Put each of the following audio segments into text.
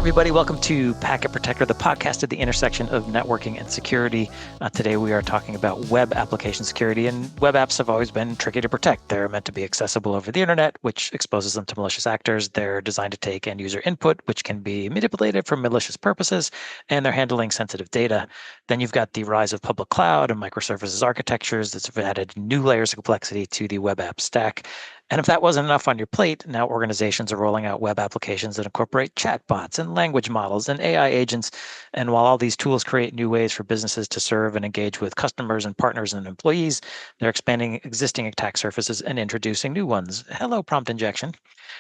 Everybody, welcome to Packet Protector, the podcast at the intersection of networking and security. Today we are talking about web application security, and web apps have always been tricky to protect. They're meant to be accessible over the internet, which exposes them to malicious actors. They're designed to take end user input, which can be manipulated for malicious purposes, and they're handling sensitive data. Then you've got the rise of public cloud and microservices architectures that's added new layers of complexity to the web app stack. And if that wasn't enough on your plate, now organizations are rolling out web applications that incorporate chatbots and language models and AI agents. And while all these tools create new ways for businesses to serve and engage with customers and partners and employees, they're expanding existing attack surfaces and introducing new ones. Hello, prompt injection.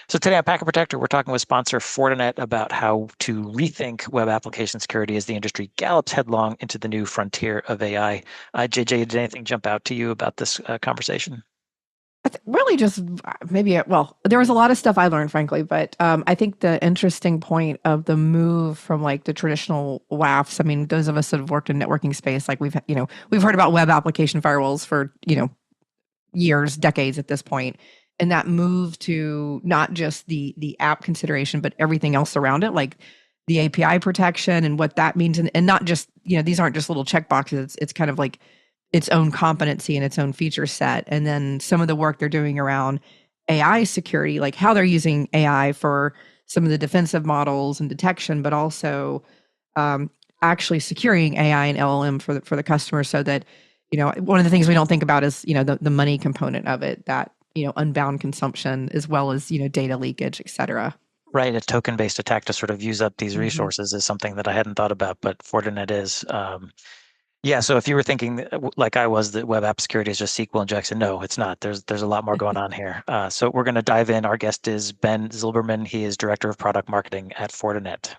So today on Packet Protector, we're talking with sponsor Fortinet about how to rethink web application security as the industry gallops headlong into the new frontier of AI. JJ, did anything jump out to you about this conversation? Really just maybe, well, there was a lot of stuff I learned, frankly, but I think the interesting point of the move from like the traditional WAFs, I mean, those of us that have worked in networking space, like we've heard about web application firewalls for, years, decades at this point. And that move to not just the app consideration, but everything else around it, like the API protection and what that means. And not just, these aren't just little checkboxes. It's kind of like its own competency and its own feature set. And then some of the work they're doing around AI security, like how they're using AI for some of the defensive models and detection, but also actually securing AI and LLM for the customer so that, one of the things we don't think about is, the money component of it, that, unbound consumption, as well as, data leakage, et cetera. Right, a token-based attack to sort of use up these Mhm. resources is something that I hadn't thought about, but Fortinet is. Yeah, so if you were thinking like I was that web app security is just SQL injection, no, it's not. There's a lot more going on here. So we're going to dive in. Our guest is Ben Zilberman. He is Director of Product Marketing at Fortinet.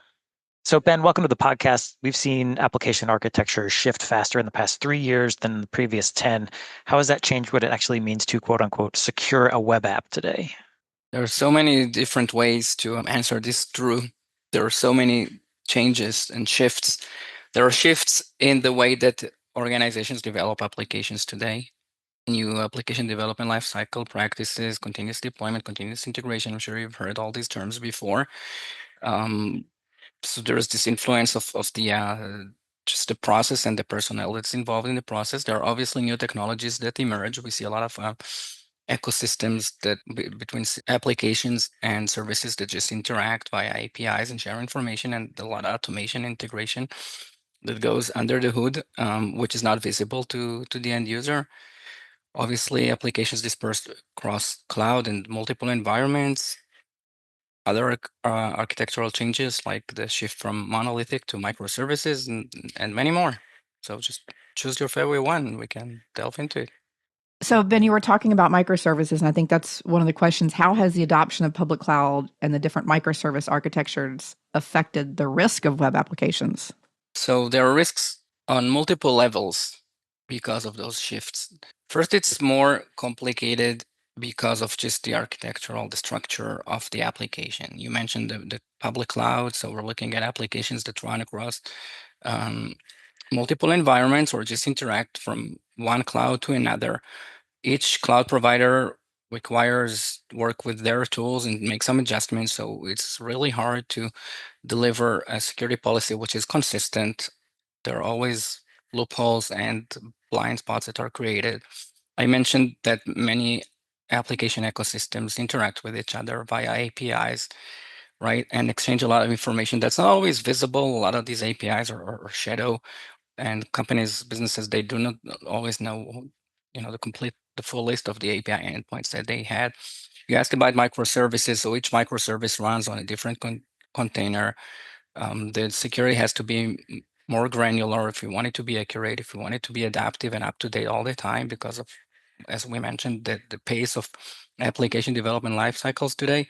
So Ben, welcome to the podcast. We've seen application architecture shift faster in the past 3 years than the previous 10. How has that changed what it actually means to quote unquote secure a web app today? There are so many different ways to answer this, Drew. There are so many changes and shifts. There are shifts in the way that organizations develop applications today. New application development lifecycle practices, continuous deployment, continuous integration. I'm sure you've heard all these terms before. So there is this influence of the just the process and the personnel that's involved in the process. There are obviously new technologies that emerge. We see a lot of ecosystems that between applications and services that just interact via APIs and share information, and a lot of automation integration that goes under the hood, which is not visible to the end user. Obviously, applications dispersed across cloud and multiple environments. Other architectural changes like the shift from monolithic to microservices and many more. So just choose your favorite one. We can delve into it. So, Ben, you were talking about microservices, and I think that's one of the questions. How has the adoption of public cloud and the different microservice architectures affected the risk of web applications? So there are risks on multiple levels because of those shifts. First, it's more complicated because of just the architectural, the structure of the application. You mentioned the public cloud, so we're looking at applications that run across multiple environments or just interact from one cloud to another. Each cloud provider requires work with their tools and make some adjustments. So it's really hard to deliver a security policy which is consistent. There are always loopholes and blind spots that are created. I mentioned that many application ecosystems interact with each other via APIs, right? And exchange a lot of information that's not always visible. A lot of these APIs are shadow, and companies, businesses, they do not always know, the full list of the API endpoints that they had. You asked about microservices. So each microservice runs on a different container. The security has to be more granular if you want it to be accurate, if you want it to be adaptive and up to date all the time, because of, as we mentioned, the pace of application development life cycles today.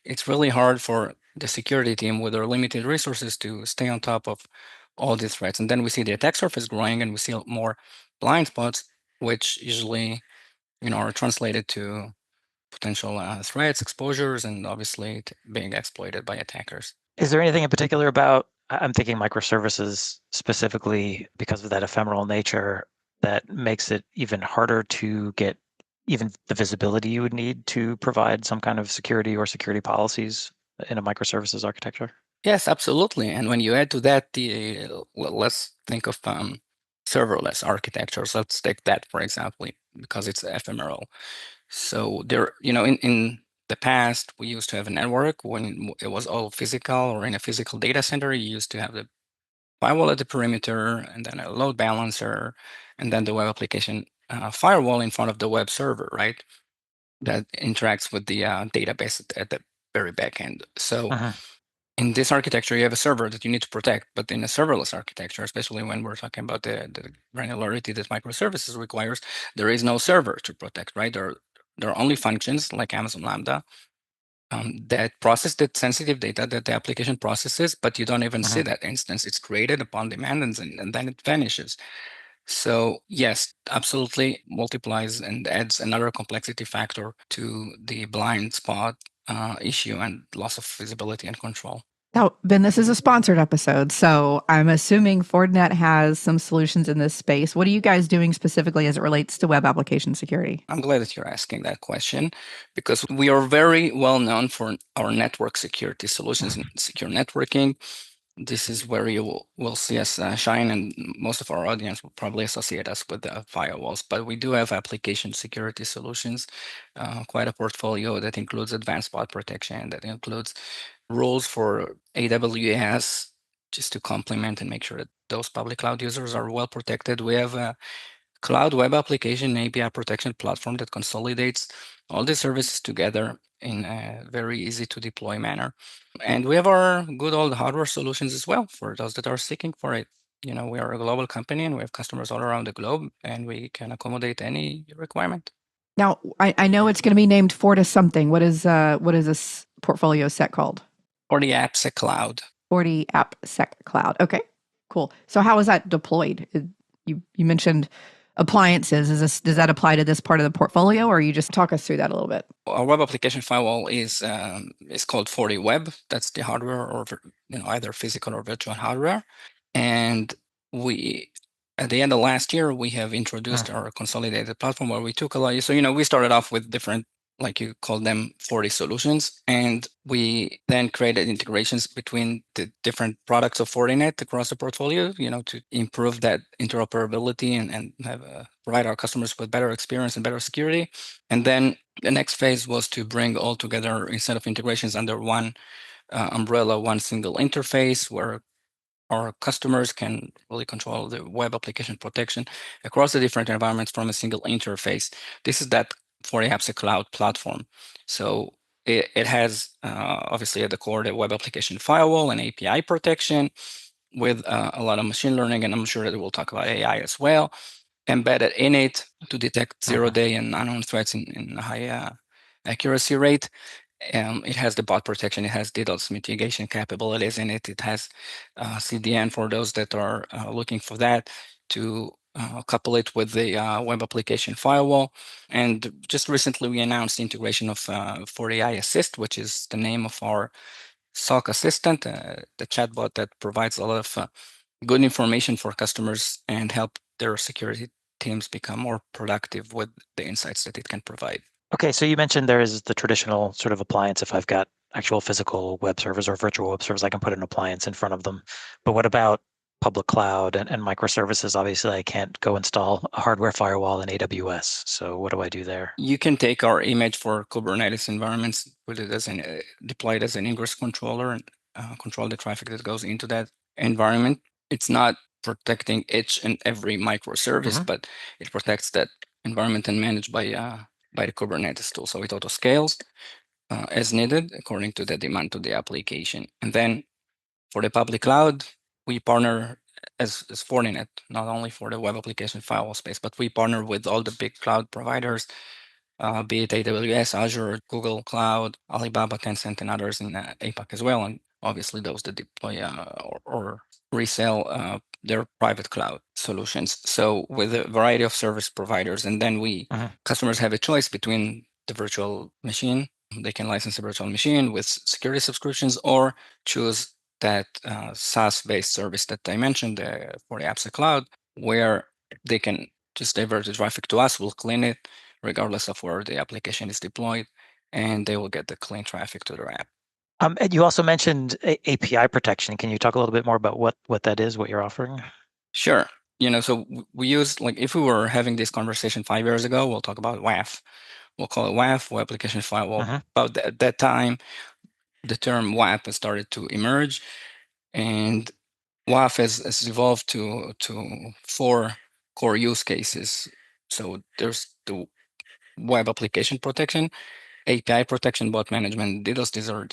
It's really hard for the security team with their limited resources to stay on top of all these threats. And then we see the attack surface growing and we see more blind spots, which usually, are translated to potential threats, exposures, and obviously being exploited by attackers. Is there anything in particular about, I'm thinking microservices specifically because of that ephemeral nature that makes it even harder to get even the visibility you would need to provide some kind of security or security policies in a microservices architecture? Yes, absolutely. And when you add to that let's think of serverless architectures. Let's take that for example, because it's ephemeral. So there, in the past, we used to have a network when it was all physical, or in a physical data center, you used to have the firewall at the perimeter, and then a load balancer, and then the web application firewall in front of the web server, right? That interacts with the database at the very back end. So Mhm. in this architecture, you have a server that you need to protect, but in a serverless architecture, especially when we're talking about the granularity that microservices requires, there is no server to protect, right? There are only functions like Amazon Lambda that process that sensitive data that the application processes, but you don't even see Mhm. that instance. It's created upon demand and then it vanishes. So yes, absolutely multiplies and adds another complexity factor to the blind spot issue and loss of visibility and control. Now, Ben, this is a sponsored episode, so I'm assuming Fortinet has some solutions in this space. What are you guys doing specifically as it relates to web application security? I'm glad that you're asking that question because we are very well known for our network security solutions and secure networking. This is where you will see us shine, and most of our audience will probably associate us with the firewalls. But we do have application security solutions, quite a portfolio that includes advanced bot protection, that includes rules for AWS, just to complement and make sure that those public cloud users are well protected. We have a cloud web application API protection platform that consolidates all the services together in a very easy to deploy manner. And we have our good old hardware solutions as well for those that are seeking for it. We are a global company and we have customers all around the globe and we can accommodate any requirement. Now, I know it's going to be named Fortis something. What is this portfolio set called? For the apps cloud. Forti AppSec Cloud. Okay, cool. So how is that deployed? You mentioned appliances. Does that apply to this part of the portfolio, or you just talk us through that a little bit? Our web application firewall is called FortiWeb. That's the hardware, or either physical or virtual hardware. And we, at the end of last year, we have introduced our consolidated platform where we took a lot. So we started off with different, like you call them, 40 solutions, and we then created integrations between the different products of Fortinet across the portfolio. To improve that interoperability and have provide our customers with better experience and better security. And then the next phase was to bring all together, instead of integrations, under one umbrella, one single interface where our customers can really control the web application protection across the different environments from a single interface. This is that FortiApps Cloud platform. So it has obviously at the core the web application firewall and API protection with a lot of machine learning, and I'm sure that we'll talk about AI as well, embedded in it to detect zero-day and unknown threats in a high accuracy rate. It has the bot protection. It has DDoS mitigation capabilities in it. It has CDN for those that are looking for that, to couple it with the web application firewall. And just recently, we announced the integration of FortiAI Assist, which is the name of our SOC assistant, the chatbot that provides a lot of good information for customers and help their security teams become more productive with the insights that it can provide. Okay, so you mentioned there is the traditional sort of appliance. If I've got actual physical web servers or virtual web servers, I can put an appliance in front of them. But what about public cloud and microservices? Obviously, I can't go install a hardware firewall in AWS. So what do I do there? You can take our image for Kubernetes environments, put it as deploy it as an ingress controller, and control the traffic that goes into that environment. It's not protecting each and every microservice, Hmm. but it protects that environment and managed by the Kubernetes tool. So it auto scales as needed according to the demand to the application. And then for the public cloud, we partner as Fortinet, not only for the web application firewall space, but we partner with all the big cloud providers, be it AWS, Azure, Google Cloud, Alibaba, Tencent, and others in APAC as well. And obviously those that deploy or resell their private cloud solutions. So with a variety of service providers, and then Hmm. customers have a choice between the virtual machine. They can license a virtual machine with security subscriptions or choose that SaaS-based service that I mentioned for the Apps Cloud, where they can just divert the traffic to us. We'll clean it regardless of where the application is deployed, and they will get the clean traffic to their app. And you also mentioned API protection. Can you talk a little bit more about what that is, what you're offering? Sure. So we use, like, if we were having this conversation 5 years ago, we'll talk about WAF. We'll call it WAF, Web Application Firewall. Mhm. About at that time, the term WAF has started to emerge, and WAF has evolved to four core use cases. So there's the web application protection, API protection, bot management, DDoS. These are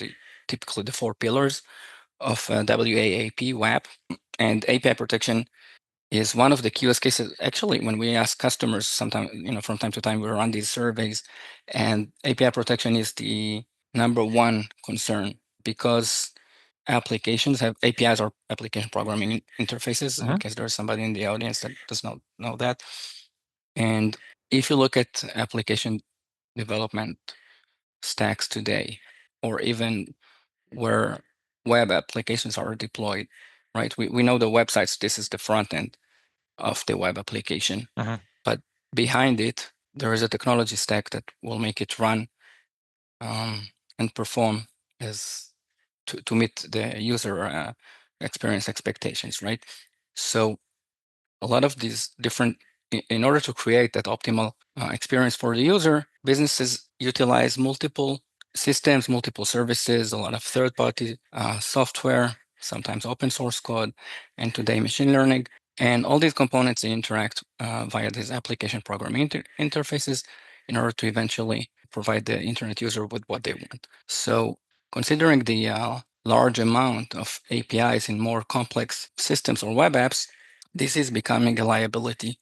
typically the four pillars of WAAP, WAP. And API protection is one of the key use cases. Actually, when we ask customers, sometimes, from time to time, we run these surveys, and API protection is the number one concern, because applications have APIs, or application programming interfaces, in Mhm. case there's somebody in the audience that does not know that. And if you look at application development stacks today, or even where web applications are deployed, right? We know the websites, this is the front end of the web application. Mhm. But behind it, there is a technology stack that will make it run and perform as to meet the user experience expectations, right? So a lot of these different, in order to create that optimal experience for the user, businesses utilize multiple systems, multiple services, a lot of third-party software, sometimes open source code, and today machine learning. And all these components, they interact via these application programming interfaces in order to eventually provide the internet user with what they want. So considering the large amount of APIs in more complex systems or web apps, this is becoming a liability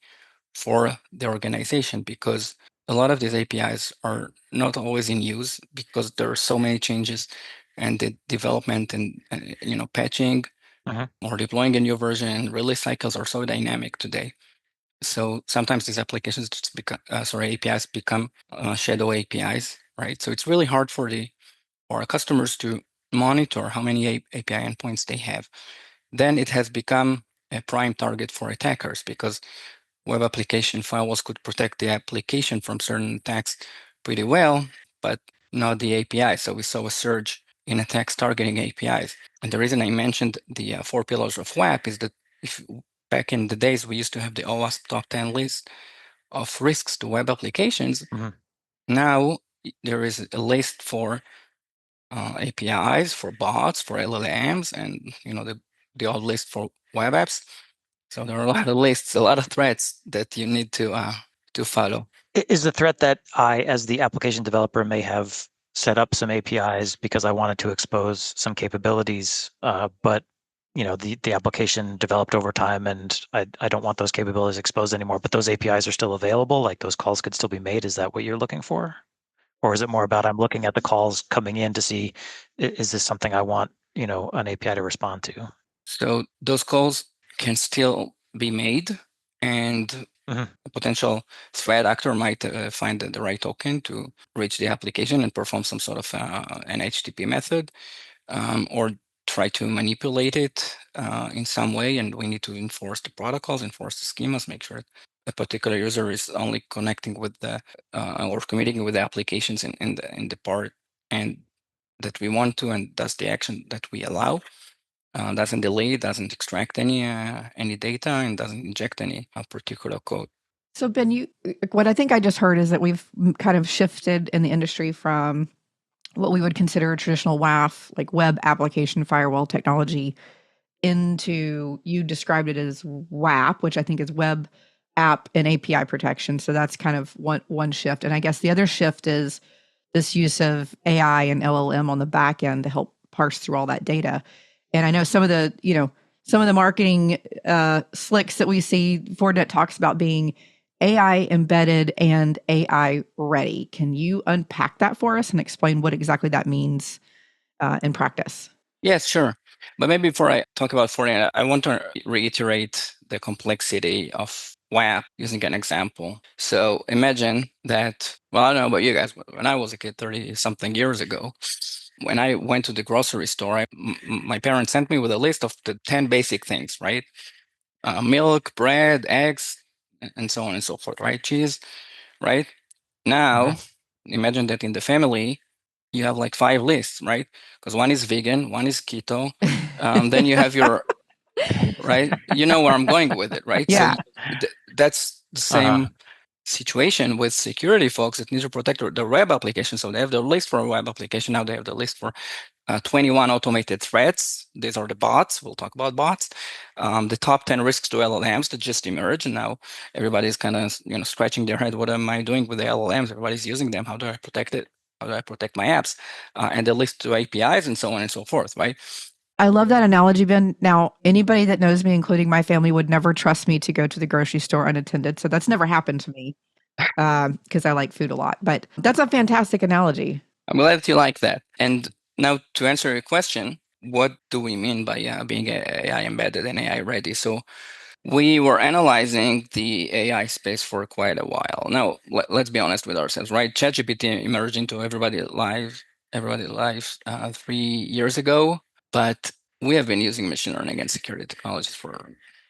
for the organization, because a lot of these APIs are not always in use because there are so many changes, and the development and patching Mhm. or deploying a new version and release cycles are so dynamic today. So sometimes these applications just become APIs become shadow APIs, right? So it's really hard for our customers to monitor how many API endpoints they have. Then it has become a prime target for attackers, because web application firewalls could protect the application from certain attacks pretty well, but not the API. So we saw a surge in attacks targeting APIs. And the reason I mentioned the four pillars of WAP is that if back in the days we used to have the OWASP top 10 list of risks to web applications, Mhm. now there is a list for APIs, for bots, for LLMs, and the old list for web apps. So there are a lot of lists, a lot of threats that you need to follow. Is the threat that I, as the application developer, may have set up some APIs because I wanted to expose some capabilities, but the application developed over time, and I don't want those capabilities exposed anymore, but those APIs are still available, like those calls could still be made. Is that what you're looking for? Or is it more about I'm looking at the calls coming in to see, is this something I want, an API to respond to? So those calls can still be made, and Mhm. a potential threat actor might find the right token to reach the application and perform some sort of an HTTP method, or try to manipulate it in some way. And we need to enforce the protocols, enforce the schemas, make sure a particular user is only connecting with the or communicating with the applications in the part and that we want to, and does the action that we allow. Doesn't delete, doesn't extract any data, and doesn't inject any particular code. So Ben, what I think I just heard is that we've kind of shifted in the industry from what we would consider a traditional WAF, like web application firewall technology, into, you described it as WAP, which I think is web app and API protection. So that's kind of one shift. And I guess the other shift is this use of AI and LLM on the back end to help parse through all that data. And I know some of the marketing slicks that we see, Fortinet talks about being AI embedded and AI ready. Can you unpack that for us and explain what exactly that means in practice? Yes, sure. But maybe before I talk about Fortinet, I want to reiterate the complexity of WAP using an example. So imagine that, well, I don't know about you guys, but when I was a kid 30 something years ago, when I went to the grocery store, my parents sent me with a list of the 10 basic things, right? Milk, bread, eggs, and so on and so forth, right? Cheese, right? Now, Mhm. imagine that in the family, you have like 5 lists, right? Because one is vegan, one is keto. Then you have your, right? You know where I'm going with it, right? So Yeah. that's the same situation with security folks that need to protect their web application. So they have the list for a web application. Now they have the list for 21 automated threats. These are the bots. We'll talk about bots. The top 10 risks to LLMs that just emerged. And now everybody's kind of scratching their head. What am I doing with the LLMs? Everybody's using them. How do I protect it? How do I protect my apps? And the list to APIs and so on and so forth, right? I love that analogy, Ben. Now, anybody that knows me, including my family, would never trust me to go to the grocery store unattended. So that's never happened to me because I like food a lot. But that's a fantastic analogy. I'm glad that you like that. And now to answer your question, what do we mean by being AI embedded and AI ready? So we were analyzing the AI space for quite a while. Now, let's be honest with ourselves, right? ChatGPT emerged into everybody's lives 3 years ago, but we have been using machine learning and security technologies for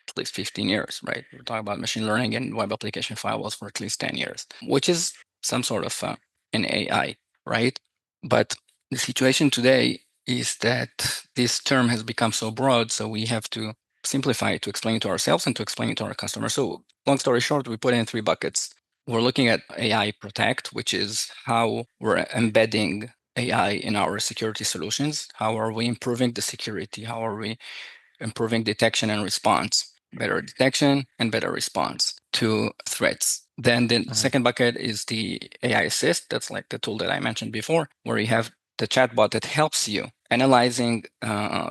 at least 15 years, right? We're talking about machine learning and web application firewalls for at least 10 years, which is some sort of an AI, right? But the situation today is that this term has become so broad, so we have to simplify it to explain it to ourselves and to explain it to our customers. So long story short, we put it in 3 buckets. We're looking at AI Protect, which is how we're embedding AI in our security solutions. How are we improving the security? How are we improving detection and response? Better detection and better response to threats. Then the second bucket is the AI Assist. That's like the tool that I mentioned before, where you have the chatbot that helps you analyzing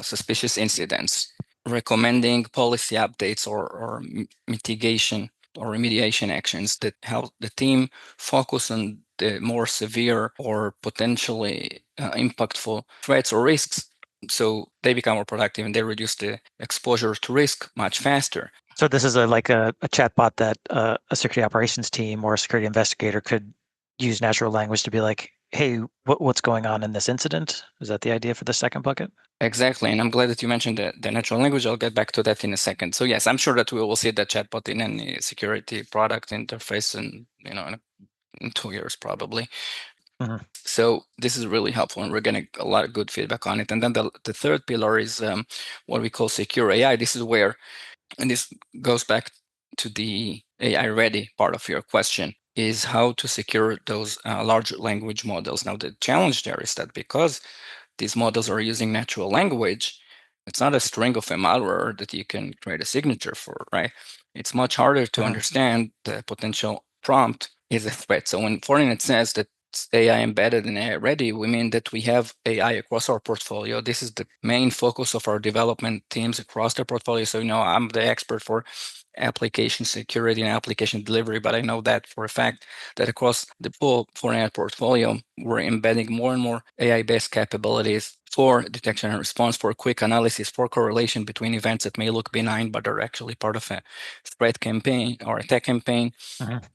suspicious incidents, recommending policy updates or mitigation or remediation actions that help the team focus on the more severe or potentially impactful threats or risks. So they become more productive and they reduce the exposure to risk much faster. So this is like a chatbot that a security operations team or a security investigator could use natural language to be like, hey, what's going on in this incident? Is that the idea for the second bucket? Exactly. And I'm glad that you mentioned the natural language. I'll get back to that in a second. So yes, I'm sure that we will see the chatbot in any security product interface in 2 years probably. So this is really helpful and we're getting a lot of good feedback on it. And then the third pillar is what we call secure AI. This is where, and this goes back to the AI ready part of your question, is how to secure those large language models. Now, the challenge there is that because these models are using natural language, it's not a string of a malware that you can create a signature for, right? It's much harder to understand the potential prompt is a threat. So when Fortinet says that it's AI embedded and AI ready, we mean that we have AI across our portfolio. This is the main focus of our development teams across their portfolio. So, I'm the expert for application security and application delivery, but I know that for a fact that across the full Fortinet portfolio, we're embedding more and more AI-based capabilities for detection and response, for quick analysis, for correlation between events that may look benign, but are actually part of a threat campaign or attack campaign,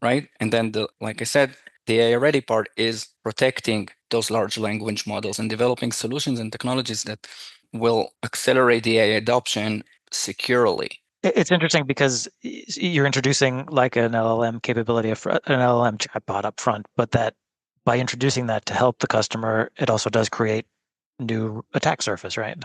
right? And then, like I said, the AI ready part is protecting those large language models and developing solutions and technologies that will accelerate the AI adoption securely. It's interesting because you're introducing like an LLM capability, an LLM chatbot up front, but that by introducing that to help the customer, it also does create new attack surface, right?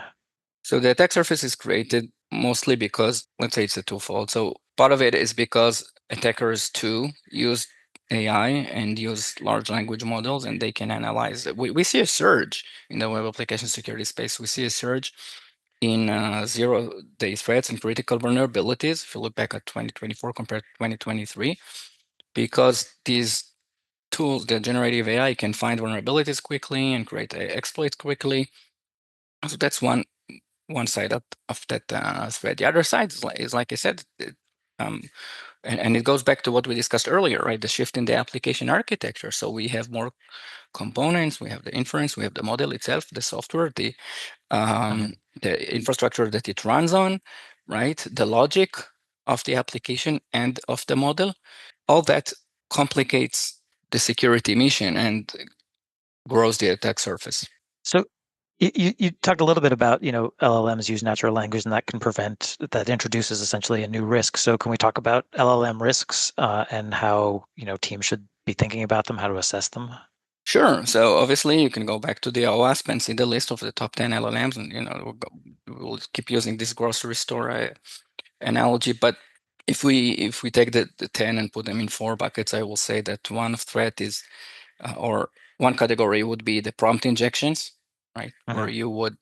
So the attack surface is created mostly because, let's say it's a twofold. So part of it is because attackers too use AI and use large language models and they can analyze it. We see a surge in the web application security space. We see a surge in zero-day threats and critical vulnerabilities, if you look back at 2024 compared to 2023, because these tools, the generative AI, can find vulnerabilities quickly and create exploits quickly. So that's one side of that thread. The other side is like I said, and it goes back to what we discussed earlier, right? The shift in the application architecture. So we have more components, we have the inference, we have the model itself, the software, the infrastructure that it runs on, right? The logic of the application and of the model. All that complicates the security mission and grows the attack surface. So you talked a little bit about, LLMs use natural language and that introduces essentially a new risk. So can we talk about LLM risks and how, teams should be thinking about them, how to assess them? Sure. So obviously you can go back to the OWASP and see the list of the top 10 LLMs, and we'll keep using this grocery store analogy. But if we take the 10 and put them in 4 buckets, I will say that one threat is or one category would be the prompt injections, right? Where you would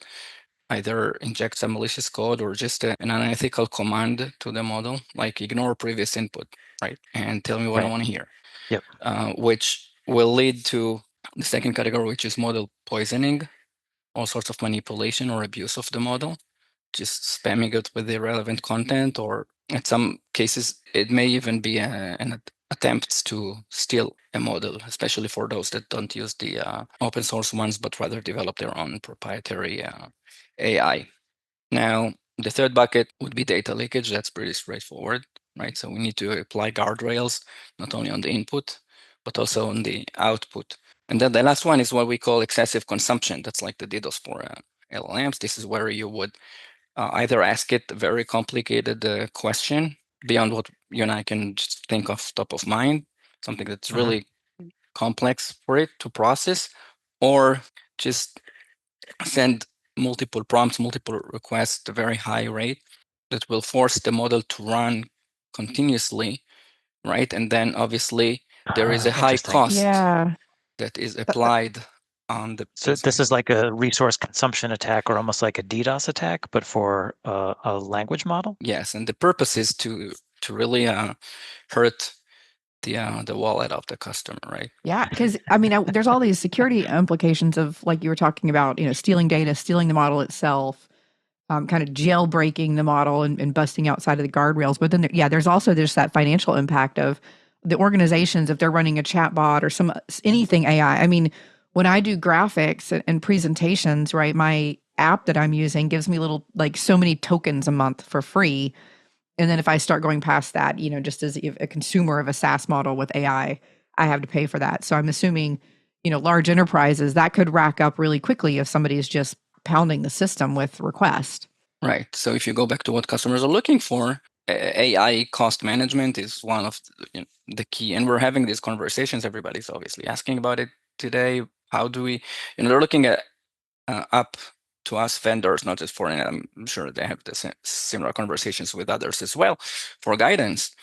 either inject some malicious code or just an unethical command to the model, like ignore previous input, right? And tell me what I Right. want to hear. Yep. Which will lead to the second category, which is model poisoning, all sorts of manipulation or abuse of the model, just spamming it with irrelevant content, or in some cases, it may even be an attempt to steal a model, especially for those that don't use the open source ones, but rather develop their own proprietary AI. Now, the third bucket would be data leakage. That's pretty straightforward, right? So we need to apply guardrails, not only on the input, but also on the output. And then the last one is what we call excessive consumption. That's like the DDoS for LLMs. This is where you would either ask it a very complicated question beyond what you and I can just think of top of mind, something that's really complex for it to process, or just send multiple prompts, multiple requests at a very high rate that will force the model to run continuously, right? And then obviously there is a high Interesting. cost Yeah. that is applied on the So this is like a resource consumption attack or almost like a DDoS attack, but for a language model? Yes, and the purpose is to really hurt the wallet of the customer, right? Yeah, because I mean, there's all these security implications of like you were talking about, stealing data, stealing the model itself, kind of jailbreaking the model and busting outside of the guardrails. But then, there's also just that financial impact of the organizations if they're running a chatbot or anything AI. I mean, when I do graphics and presentations, right, my app that I'm using gives me little like so many tokens a month for free. And then if I start going past that, just as a consumer of a SaaS model with AI, I have to pay for that. So I'm assuming, large enterprises that could rack up really quickly if somebody's just pounding the system with requests. Right. So if you go back to what customers are looking for, AI cost management is one of the key. And we're having these conversations. Everybody's obviously asking about it today. How do we, they're looking at up to us vendors, not just Fortinet. I'm sure they have the similar conversations with others as well for guidance.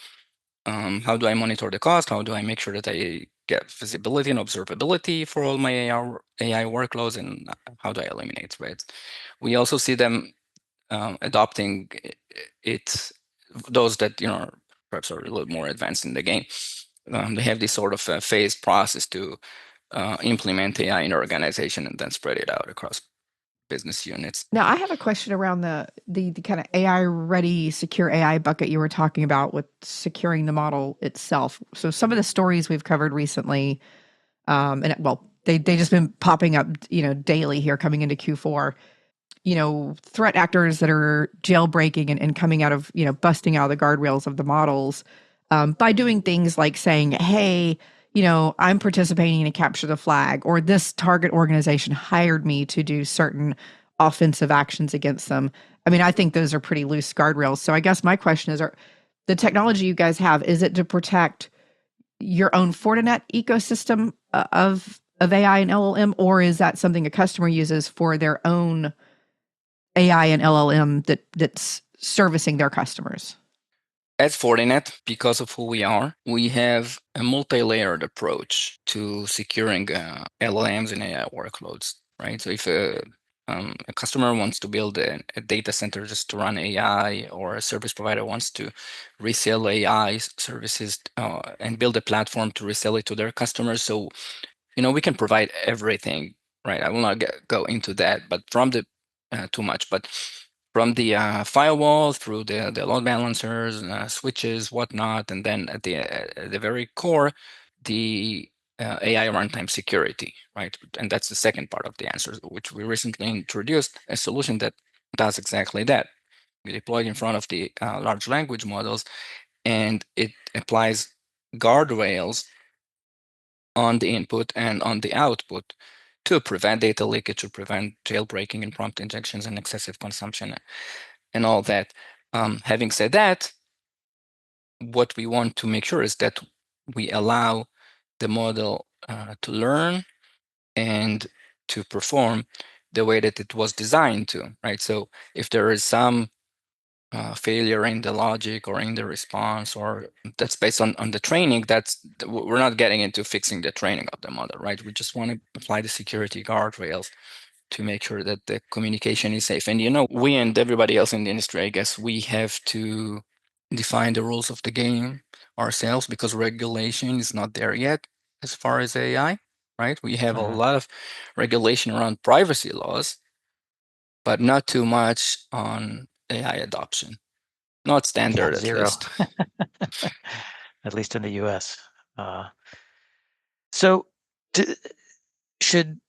How do I monitor the cost? How do I make sure that I get visibility and observability for all my AI workloads? And how do I eliminate threats? We also see them adopting it, those that perhaps are a little more advanced in the game. They have this sort of phased process to implement AI in organization and then spread it out across business units. Now, I have a question around the kind of AI ready, secure AI bucket you were talking about with securing the model itself. So some of the stories we've covered recently, they just been popping up, daily here coming into Q4. Threat actors that are jailbreaking and coming out of, busting out the guardrails of the models by doing things like saying, hey, I'm participating in a capture the flag, or this target organization hired me to do certain offensive actions against them. I mean, I think those are pretty loose guardrails. So I guess my question is, the technology you guys have, is it to protect your own Fortinet ecosystem of AI and LLM, or is that something a customer uses for their own AI and LLM that's servicing their customers? At Fortinet, because of who we are, we have a multi-layered approach to securing LLMs and AI workloads, right? So if a customer wants to build a data center just to run AI, or a service provider wants to resell AI services and build a platform to resell it to their customers, so we can provide everything, right? I will not go into that, but from the too much, but from the firewall through the load balancers, switches, whatnot, and then at the very core, the AI runtime security, right? And that's the second part of the answer, which we recently introduced a solution that does exactly that. We deployed in front of the large language models, and it applies guardrails on the input and on the output to prevent data leakage, to prevent jailbreaking and prompt injections and excessive consumption and all that. Having said that, what we want to make sure is that we allow the model to learn and to perform the way that it was designed to, right? So if there is some failure in the logic or in the response, or that's based on the training, we're not getting into fixing the training of the model, right? We just want to apply the security guardrails to make sure that the communication is safe. And we and everybody else in the industry, I guess, we have to define the rules of the game ourselves, because regulation is not there yet as far as AI, right? We have a lot of regulation around privacy laws, but not too much on AI adoption. Not Yeah, standard, at zero, least. at least in the US. So, should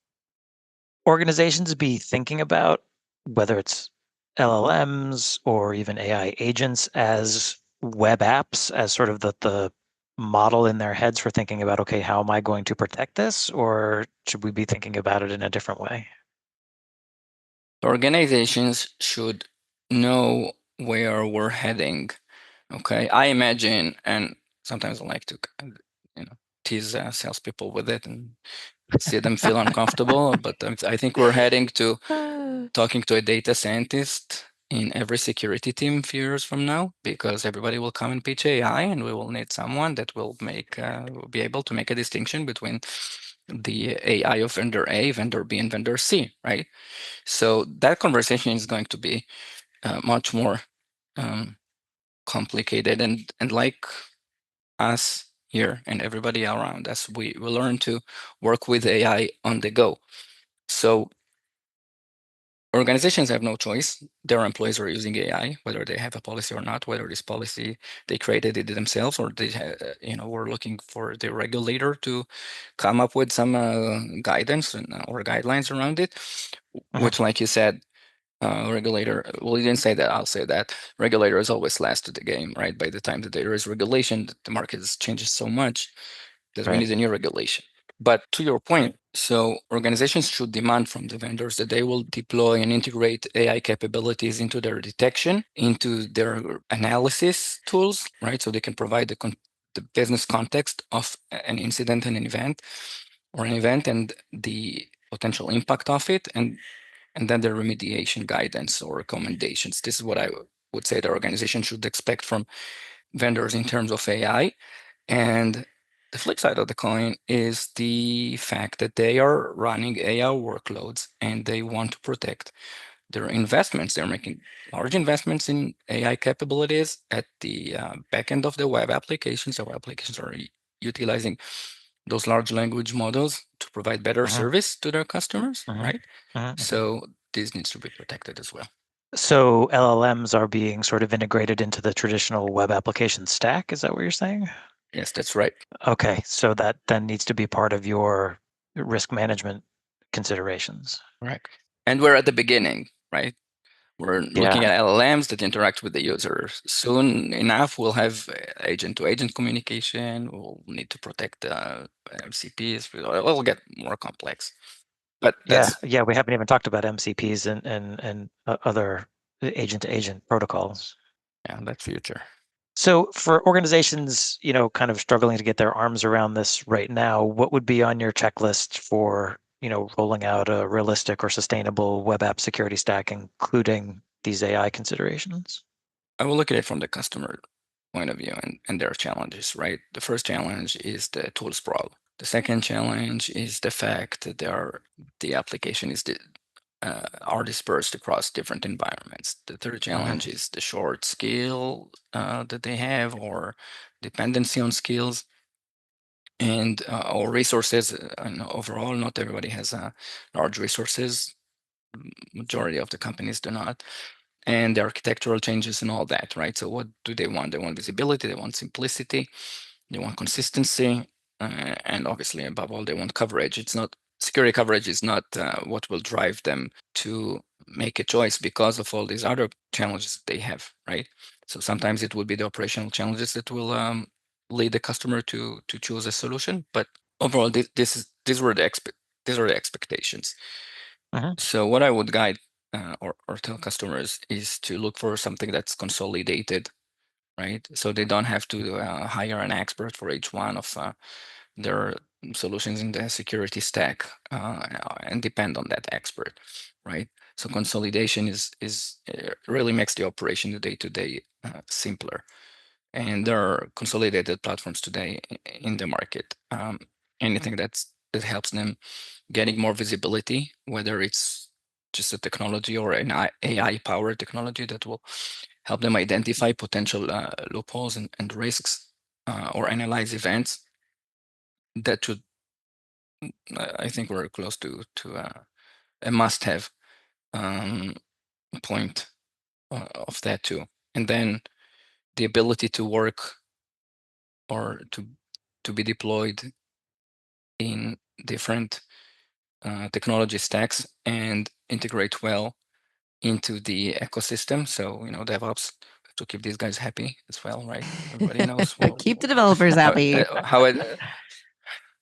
organizations be thinking about whether it's LLMs or even AI agents as web apps, as sort of the model in their heads for thinking about, okay, how am I going to protect this? Or should we be thinking about it in a different way? Organizations should know where we're heading. Okay, I imagine, and sometimes I like to, tease salespeople with it and see them feel uncomfortable. But I think we're heading to talking to a data scientist in every security team a few years from now, because everybody will come and pitch AI, and we will need someone that will be able to make a distinction between the AI of vendor A, vendor B, and vendor C, right? So that conversation is going to be much more complicated, and like us here and everybody around us, we will learn to work with AI on the go. So organizations have no choice. Their employees are using AI, whether they have a policy or not, whether this policy they created it themselves, or they were looking for the regulator to come up with some guidance or guidelines around it, which, like you said, regulator, well, you didn't say that, I'll say that. Regulator is always last to the game, right? By the time that there is regulation, the market changes so much that we Right. need a new regulation. But to your point, so organizations should demand from the vendors that they will deploy and integrate AI capabilities into their detection, into their analysis tools, right? So they can provide the business context of an incident and an event, and the potential impact of it, and then the remediation guidance or recommendations. This is what I would say the organization should expect from vendors in terms of AI. And the flip side of the coin is the fact that they are running AI workloads and they want to protect their investments. They're making large investments in AI capabilities at the back end of the web applications. So applications are utilizing those large language models to provide better service to their customers, right? So this needs to be protected as well. So LLMs are being sort of integrated into the traditional web application stack. Is that what you're saying? Yes, that's right. Okay, so that then needs to be part of your risk management considerations. Right. And we're at the beginning, right? We're looking Yeah. at LLMs that interact with the user. Soon enough, we'll have agent-to-agent communication. We'll need to protect MCPs. It'll get more complex. But Yeah, that's yeah, we haven't even talked about MCPs and other agent-to-agent protocols. that's future. So for organizations, kind of struggling to get their arms around this right now, what would be on your checklist for, rolling out a realistic or sustainable web app security stack, including these AI considerations? I will look at it from the customer point of view and their challenges, right? The first challenge is the tool sprawl. The second challenge is the fact that the application are dispersed across different environments. The third challenge is the short skill that they have, or dependency on skills and or resources. And overall, not everybody has large resources. Majority of the companies do not. And the architectural changes and all that, right? So what do they want? They want visibility, they want simplicity, they want consistency, and obviously, above all, they want coverage. It's not security coverage is not what will drive them to make a choice, because of all these other challenges they have, right? So sometimes it will be the operational challenges that will lead the customer to choose a solution. But overall, these were the expectations. So what I would guide or tell customers is to look for something that's consolidated, right? So they don't have to hire an expert for each one of their solutions in the security stack and depend on that expert, right? So consolidation is really makes the operation the day-to-day simpler. And there are consolidated platforms today in the market. Anything that helps them getting more visibility, whether it's just a technology or an AI-powered technology that will help them identify potential loopholes and risks or analyze events. That should, I think, we're close to a must-have point of that too. And then the ability to work or to be deployed in different technology stacks and integrate well into the ecosystem. So, DevOps have to keep these guys happy as well, right? Everybody knows. Well, Keep the developers happy.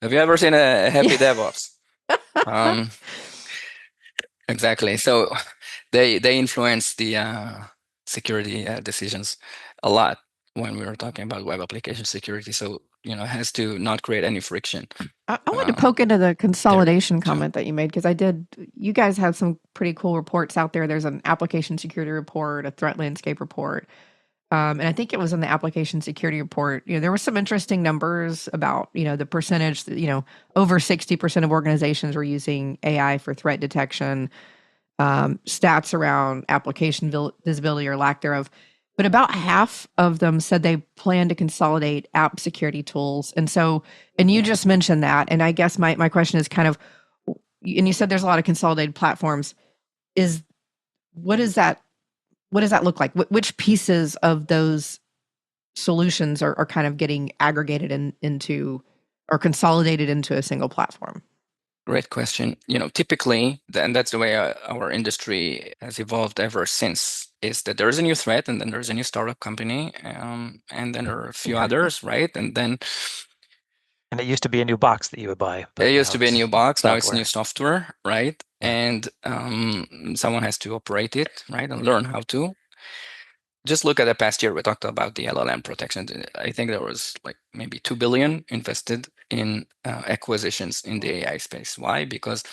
Have you ever seen a happy DevOps? Exactly. So they influence the security decisions a lot when we were talking about web application security. So, it has to not create any friction. I wanted to poke into the consolidation too. comment that you made because you guys have some pretty cool reports out there. There's an application security report, a threat landscape report. And I think it was in the application security report. There were some interesting numbers about, the percentage that, over 60% of organizations were using AI for threat detection, stats around application visibility or lack thereof. But about half of them said they plan to consolidate app security tools. And you just mentioned that. And I guess my question is kind of, and you said there's a lot of consolidated platforms. What does that look like? Which pieces of those solutions are kind of getting aggregated into or consolidated into a single platform? Great question. Typically, and that's the way our industry has evolved ever since, is that there's a new threat, and then there's a new startup company, and then there are a few others, right? And it used to be a new box that you would buy. It used to be a new box. Now it's software. new software, right? Yeah. And someone has to operate it, right, and learn how to. Just look at the past year. We talked about the LLM protection. I think there was like maybe 2 billion invested in acquisitions in the AI space. Why? Because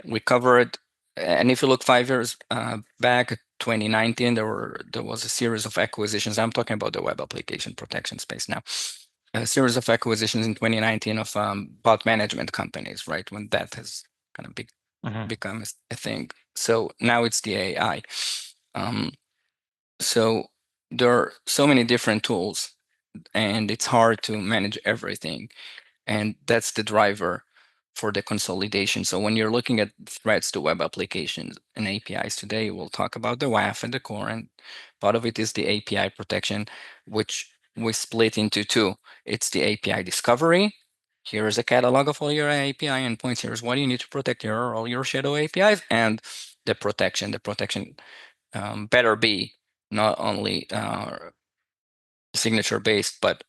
we covered, and if you look 5 years back, 2019, there was a series of acquisitions. I'm talking about the web application protection space now. A series of acquisitions in 2019 of bot management companies, right? When that has kind of become a thing. So now it's the AI. So there are so many different tools, and it's hard to manage everything. And that's the driver for the consolidation. So when you're looking at threats to web applications and APIs today, we'll talk about the WAF and the core, and part of it is the API protection, which we split into two. It's the API discovery. Here is a catalog of all your API endpoints. Here's what you need to protect. Here are all your shadow APIs, and the protection. The protection better be not only signature based, but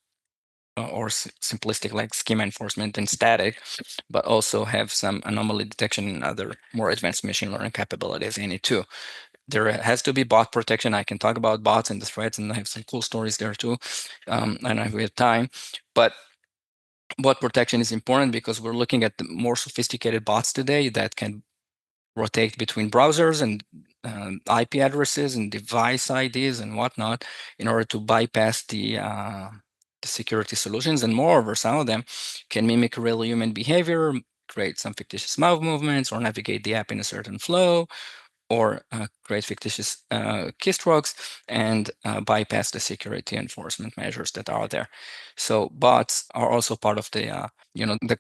or simplistic like schema enforcement and static, but also have some anomaly detection and other more advanced machine learning capabilities in it too. There has to be bot protection. I can talk about bots and the threats, and I have some cool stories there too. I don't know if we have time, but bot protection is important because we're looking at the more sophisticated bots today that can rotate between browsers and IP addresses and device IDs and whatnot in order to bypass the security solutions. And moreover, some of them can mimic real human behavior, create some fictitious mouse movements, or navigate the app in a certain flow, or create fictitious keystrokes and bypass the security enforcement measures that are there. So bots are also part of the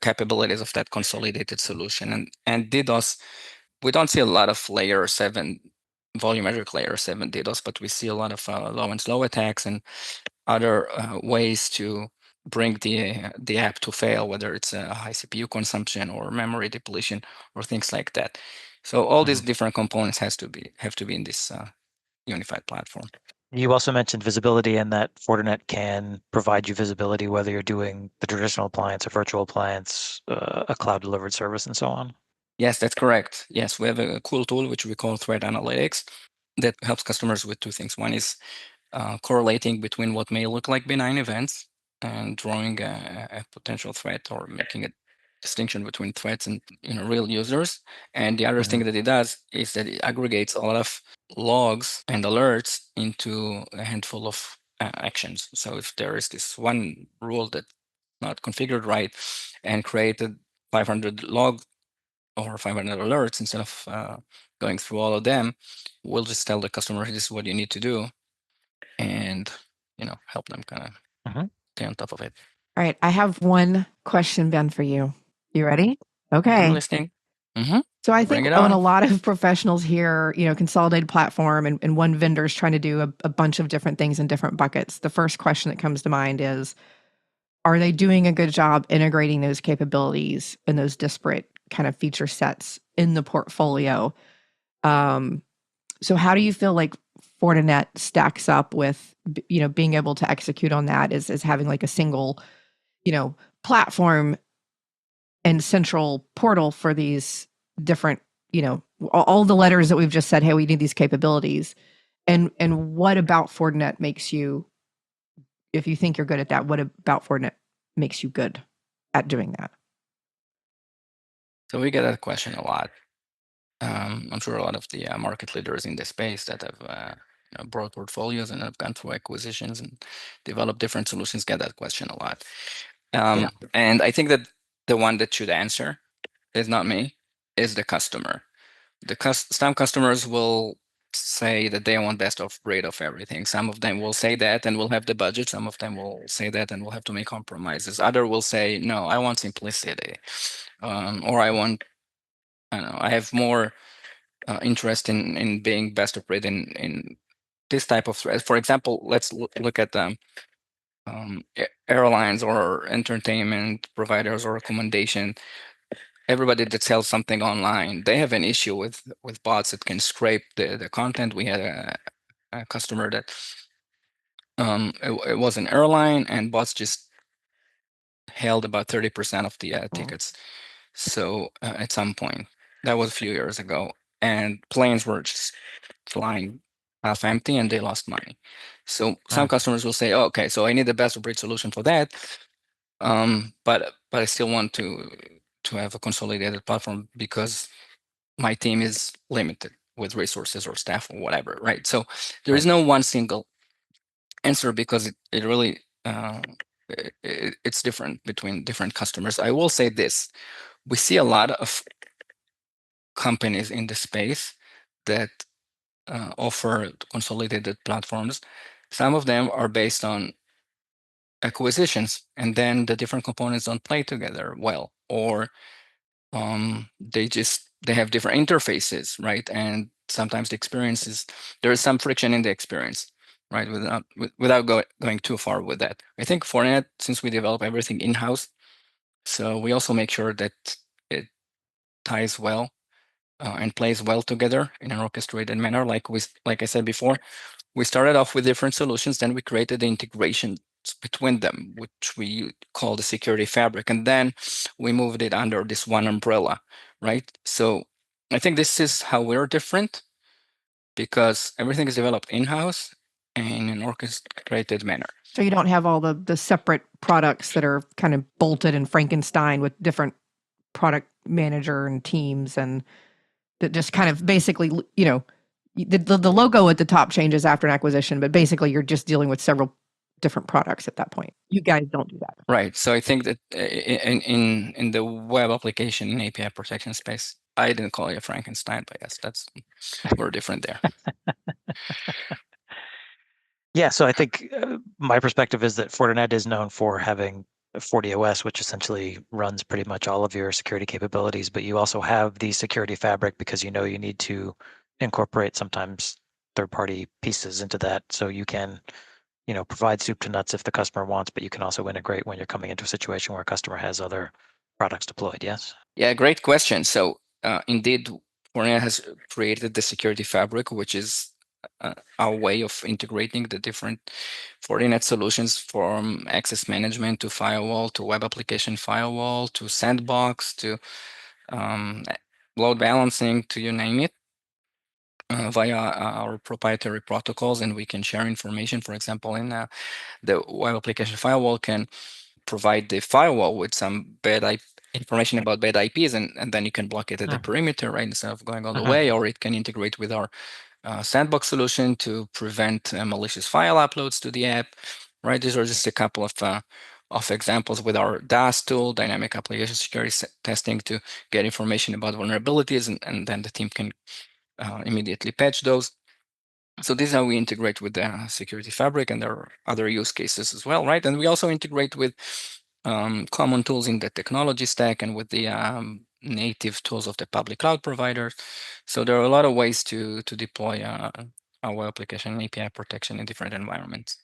capabilities of that consolidated solution. And DDoS, we don't see a lot of layer 7 volumetric layer 7 DDoS, but we see a lot of low and slow attacks and other ways to bring the app to fail, whether it's a high CPU consumption or memory depletion or things like that. So all these different components have to be in this unified platform. You also mentioned visibility, and that Fortinet can provide you visibility whether you're doing the traditional appliance, a virtual appliance, a cloud delivered service, and so on. Yes, that's correct. Yes, we have a cool tool which we call Threat Analytics that helps customers with two things. One is correlating between what may look like benign events and drawing a potential threat or making it distinction between threats and real users. And the other thing that it does is that it aggregates a lot of logs and alerts into a handful of actions. So if there is this one rule that's not configured right and created 500 log or 500 alerts instead of going through all of them, we'll just tell the customer this is what you need to do, and help them kind of stay on top of it. All right, I have one question, Ben, for you. You ready? I'm Okay. listening. So I Bring think it when a on. lot of professionals hear, consolidated platform and one vendor is trying to do a bunch of different things in different buckets, the first question that comes to mind is, are they doing a good job integrating those capabilities and those disparate kind of feature sets in the portfolio? So how do you feel like Fortinet stacks up with, being able to execute on that as having like a single, platform and central portal for these different, all the letters that we've just said, hey, we need these capabilities. And what about Fortinet makes you, if you think you're good at that, what about Fortinet makes you good at doing that? So we get that question a lot. I'm sure a lot of the market leaders in this space that have broad portfolios and have gone through acquisitions and developed different solutions get that question a lot. And I think that the one that should answer is not me, is the customer. Some customers will say that they want best of breed of everything. Some of them will say that and will have the budget. Some of them will say that and will have to make compromises. Other will say, no, I want simplicity, or I want, I don't know, I have more interest in being best of breed in this type of threat. For example, let's look at airlines or entertainment providers or accommodation. Everybody that sells something online, they have an issue with bots that can scrape the content. We had a customer that it was an airline, and bots just held about 30% of the tickets. So at some point, that was a few years ago, and planes were just flying half empty and they lost money. So some customers will say, oh, okay, so I need the best of breed solution for that. But I still want to have a consolidated platform because my team is limited with resources or staff or whatever, right? So there is no one single answer because it really it's different between different customers. I will say this: we see a lot of companies in the space that offer consolidated platforms. Some of them are based on acquisitions, and then the different components don't play together well, or they have different interfaces, right? And sometimes the experience is, there is some friction in the experience, right? Without going too far with that. I think Fortinet, since we develop everything in-house, so we also make sure that it ties well and plays well together in an orchestrated manner. Like I said before, we started off with different solutions, then we created the integrations between them, which we call the security fabric, and then we moved it under this one umbrella, right? So I think this is how we're different, because everything is developed in-house in an orchestrated manner. So you don't have all the separate products that are kind of bolted and Frankenstein with different product manager and teams, and that just kind of basically, the logo at the top changes after an acquisition, but basically you're just dealing with several different products at that point. You guys don't do that. Right. So I think that in the web application and API protection space, I didn't call it a Frankenstein, but yes, we're different there. Yeah, so I think my perspective is that Fortinet is known for having FortiOS, which essentially runs pretty much all of your security capabilities, but you also have the security fabric because you need to incorporate sometimes third-party pieces into that, so you can provide soup to nuts if the customer wants, but you can also integrate when you're coming into a situation where a customer has other products deployed. Yes? Yeah, great question. So indeed, Fortinet has created the security fabric, which is our way of integrating the different Fortinet solutions, from access management to firewall to web application firewall to sandbox to load balancing, to you name it, via our proprietary protocols, and we can share information. For example, in the web application firewall can provide the firewall with some bad information about bad IPs, and then you can block it at the perimeter, right, instead of going all the way, or it can integrate with our sandbox solution to prevent malicious file uploads to the app, right? These are just a couple of examples with our DAS tool, dynamic application security testing, to get information about vulnerabilities, and then the team can immediately patch those. So this is how we integrate with the security fabric, and there are other use cases as well, right? And we also integrate with common tools in the technology stack and with the native tools of the public cloud providers. So there are a lot of ways to deploy our web application API protection in different environments.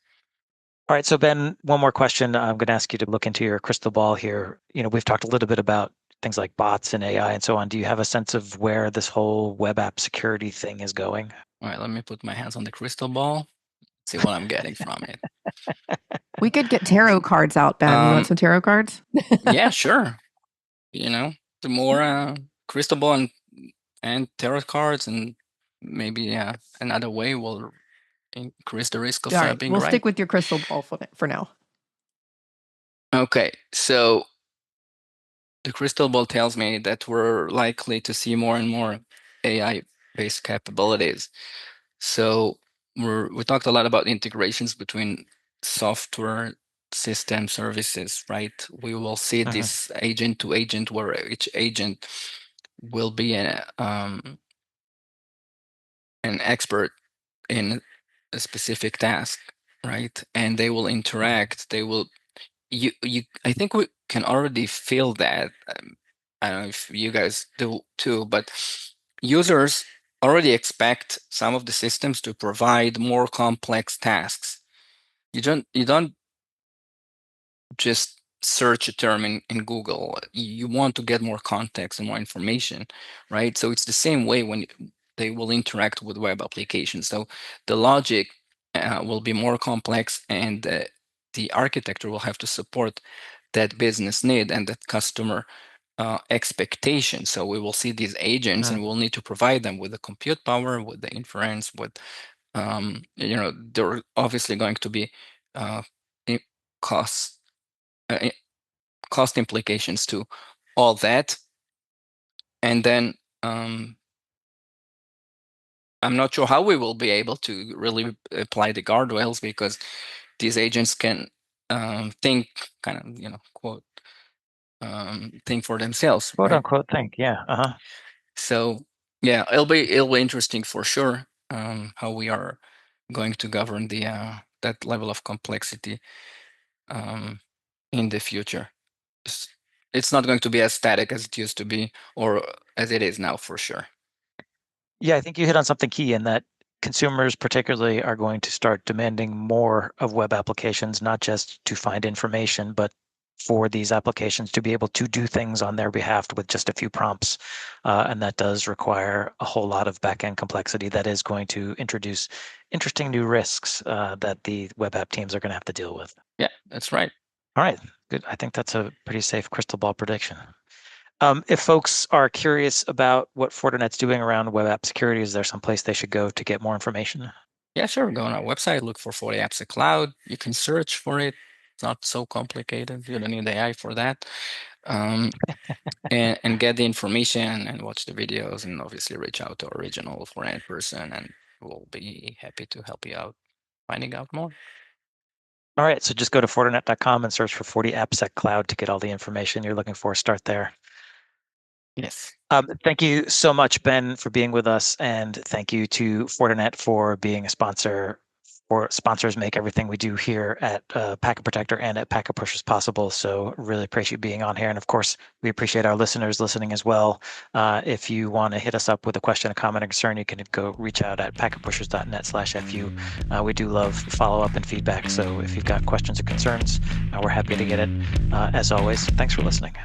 All right, so Ben, one more question. I'm going to ask you to look into your crystal ball here. We've talked a little bit about things like bots and AI and so on. Do you have a sense of where this whole web app security thing is going? All right, let me put my hands on the crystal ball, see what I'm getting from it. We could get tarot cards out, Ben. You want some tarot cards? Yeah, sure. The more crystal ball and tarot cards, and maybe another way will increase the risk of being we'll right. stick with your crystal ball for now. Okay, so the crystal ball tells me that we're likely to see more and more AI-based capabilities. So we talked a lot about integrations between software system services, right? We will see this agent to agent, where each agent will be an expert in a specific task, right? And they will interact. They will. I think we can already feel that. I don't know if you guys do too, but users already expect some of the systems to provide more complex tasks. You don't just search a term in Google. You want to get more context and more information, right? So it's the same way when they will interact with web applications. So the logic will be more complex, and the architecture will have to support that business need and that customer expectation. So we will see these agents, and we'll need to provide them with the compute power, with the inference, with there are obviously going to be cost implications to all that. And then I'm not sure how we will be able to really apply the guardrails, because these agents can think, kind of, quote, think for themselves, Quote right? unquote think, yeah. So yeah, it'll be interesting for sure how we are going to govern the that level of complexity in the future. It's not going to be as static as it used to be, or as it is now, for sure. Yeah, I think you hit on something key in that consumers particularly are going to start demanding more of web applications, not just to find information, but for these applications to be able to do things on their behalf with just a few prompts. And that does require a whole lot of back-end complexity that is going to introduce interesting new risks that the web app teams are going to have to deal with. Yeah, that's right. All right, good. I think that's a pretty safe crystal ball prediction. If folks are curious about what Fortinet's doing around web app security, is there some place they should go to get more information? Yeah, sure. Go on our website, look for FortiApps Cloud. You can search for it. It's not so complicated. You don't need AI for that. And get the information and watch the videos, and obviously reach out to our original Fortinet person, and we'll be happy to help you out finding out more. All right, so just go to Fortinet.com and search for FortiAppSec Cloud to get all the information you're looking for. Start there. Yes. Thank you so much, Ben, for being with us, and thank you to Fortinet for being a sponsor. Sponsors make everything we do here at Packet Protector and at Packet Pushers possible. So really appreciate you being on here, and of course, we appreciate our listeners listening as well. If you want to hit us up with a question, a comment, or concern, you can go reach out at packetpushers.net/fu. We do love follow-up and feedback. So if you've got questions or concerns, we're happy to get it. As always, thanks for listening.